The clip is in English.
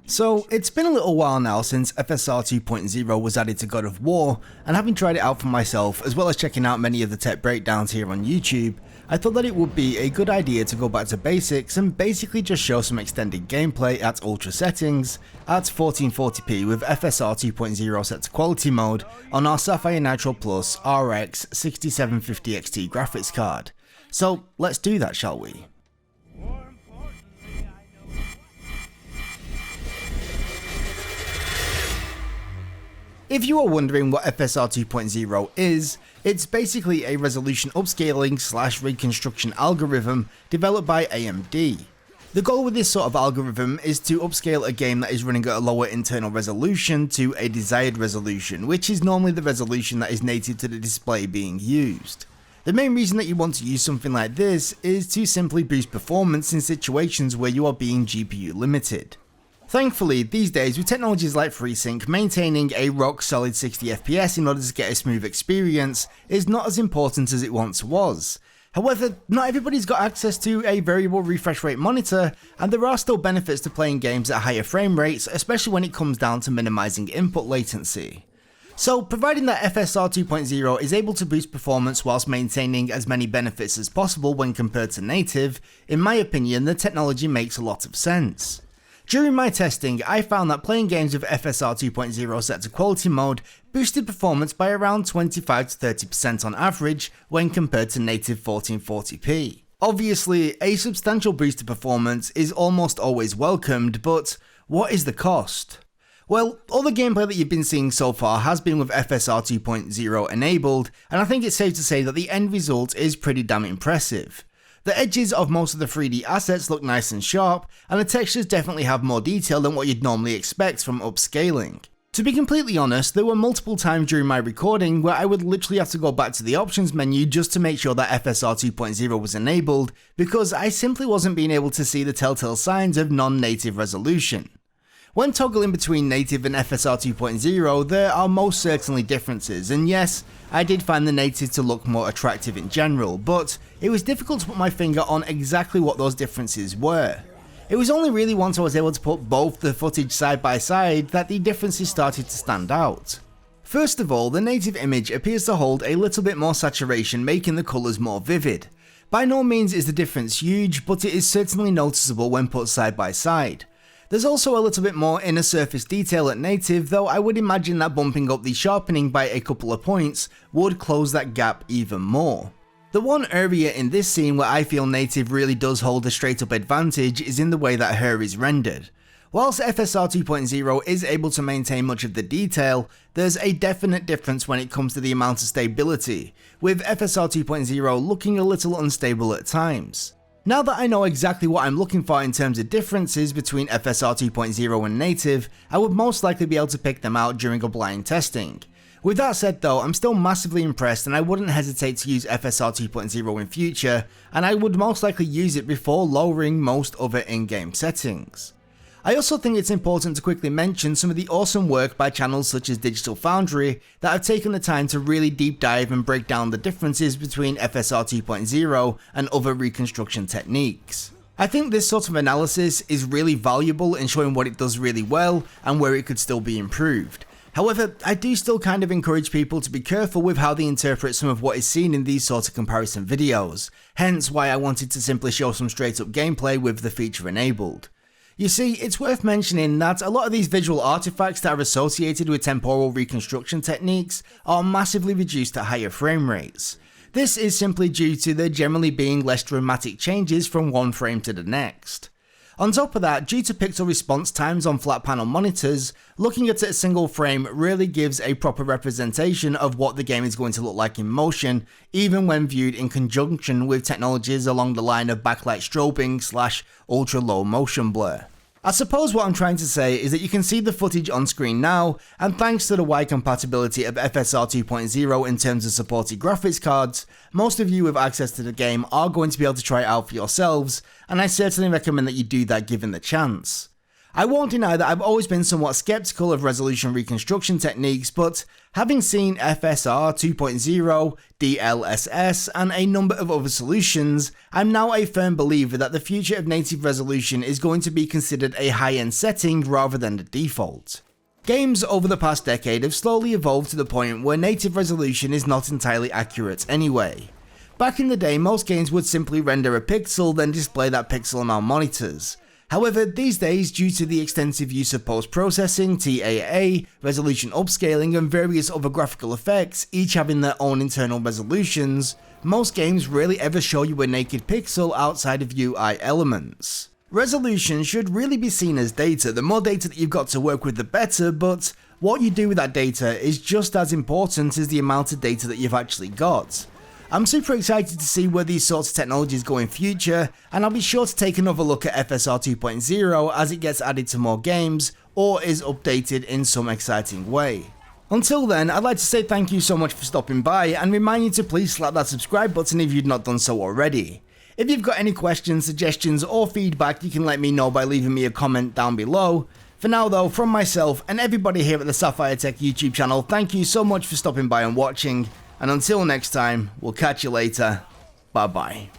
So it's been a little while now since FSR 2.0 was added to God of War, and having tried it out for myself as well as checking out many of the tech breakdowns here on YouTube, I thought that it would be a good idea to go back to basics and basically just show some extended gameplay at ultra settings at 1440p with FSR 2.0 set to quality mode on our SAPPHIRE NITRO RX 6750 XT graphics card. So let's do that, shall we? If you are wondering what FSR 2.0 is, it's basically a resolution upscaling / reconstruction algorithm developed by AMD. The goal with this sort of algorithm is to upscale a game that is running at a lower internal resolution to a desired resolution, which is normally the resolution that is native to the display being used. The main reason that you want to use something like this is to simply boost performance in situations where you are being GPU limited. Thankfully, these days with technologies like FreeSync, maintaining a rock solid 60 FPS in order to get a smooth experience is not as important as it once was. However, not everybody's got access to a variable refresh rate monitor, and there are still benefits to playing games at higher frame rates, especially when it comes down to minimizing input latency. So, providing that FSR 2.0 is able to boost performance whilst maintaining as many benefits as possible when compared to native, in my opinion, the technology makes a lot of sense. During my testing, I found that playing games with FSR 2.0 set to quality mode boosted performance by around 25 to 30% on average when compared to native 1440p. Obviously, a substantial boost to performance is almost always welcomed, but what is the cost? Well, all the gameplay that you've been seeing so far has been with FSR 2.0 enabled, and I think it's safe to say that the end result is pretty damn impressive. The edges of most of the 3D assets look nice and sharp, and the textures definitely have more detail than what you'd normally expect from upscaling. To be completely honest, there were multiple times during my recording where I would literally have to go back to the options menu just to make sure that FSR 2.0 was enabled, because I simply wasn't being able to see the telltale signs of non-native resolution. When toggling between native and FSR 2.0, there are most certainly differences, and yes, I did find the native to look more attractive in general, but it was difficult to put my finger on exactly what those differences were. It was only really once I was able to put both the footage side by side that the differences started to stand out. First of all, the native image appears to hold a little bit more saturation, making the colours more vivid. By no means is the difference huge, but it is certainly noticeable when put side by side. There's also a little bit more inner surface detail at native, though I would imagine that bumping up the sharpening by a couple of points would close that gap even more. The one area in this scene where I feel native really does hold a straight up advantage is in the way that her is rendered. Whilst FSR 2.0 is able to maintain much of the detail, there's a definite difference when it comes to the amount of stability, with FSR 2.0 looking a little unstable at times. Now that I know exactly what I'm looking for in terms of differences between FSR 2.0 and native, I would most likely be able to pick them out during a blind testing. With that said though, I'm still massively impressed and I wouldn't hesitate to use FSR 2.0 in future, and I would most likely use it before lowering most other in-game settings. I also think it's important to quickly mention some of the awesome work by channels such as Digital Foundry that have taken the time to really deep dive and break down the differences between FSR 2.0 and other reconstruction techniques. I think this sort of analysis is really valuable in showing what it does really well and where it could still be improved. However, I do still kind of encourage people to be careful with how they interpret some of what is seen in these sort of comparison videos, hence why I wanted to simply show some straight up gameplay with the feature enabled. You see, it's worth mentioning that a lot of these visual artifacts that are associated with temporal reconstruction techniques are massively reduced at higher frame rates. This is simply due to there generally being less dramatic changes from one frame to the next. On top of that, due to pixel response times on flat panel monitors, looking at it a single frame really gives a proper representation of what the game is going to look like in motion, even when viewed in conjunction with technologies along the line of backlight strobing / ultra low motion blur. I suppose what I'm trying to say is that you can see the footage on screen now, and thanks to the wide compatibility of FSR 2.0 in terms of supported graphics cards, most of you with access to the game are going to be able to try it out for yourselves, and I certainly recommend that you do that given the chance. I won't deny that I've always been somewhat skeptical of resolution reconstruction techniques, but having seen FSR 2.0, DLSS, and a number of other solutions, I'm now a firm believer that the future of native resolution is going to be considered a high-end setting rather than the default. Games over the past decade have slowly evolved to the point where native resolution is not entirely accurate anyway. Back in the day, most games would simply render a pixel then display that pixel on our monitors. However, these days, due to the extensive use of post-processing, TAA, resolution upscaling, and various other graphical effects, each having their own internal resolutions, most games rarely ever show you a naked pixel outside of UI elements. Resolution should really be seen as data. The more data that you've got to work with, the better, but what you do with that data is just as important as the amount of data that you've actually got. I'm super excited to see where these sorts of technologies go in future, and I'll be sure to take another look at FSR 2.0 as it gets added to more games or is updated in some exciting way. Until then, I'd like to say thank you so much for stopping by and remind you to please slap that subscribe button if you've not done so already. If you've got any questions, suggestions or feedback, you can let me know by leaving me a comment down below. For now though, from myself and everybody here at the Sapphire Tech YouTube channel, thank you so much for stopping by and watching. And until next time, we'll catch you later. Bye bye.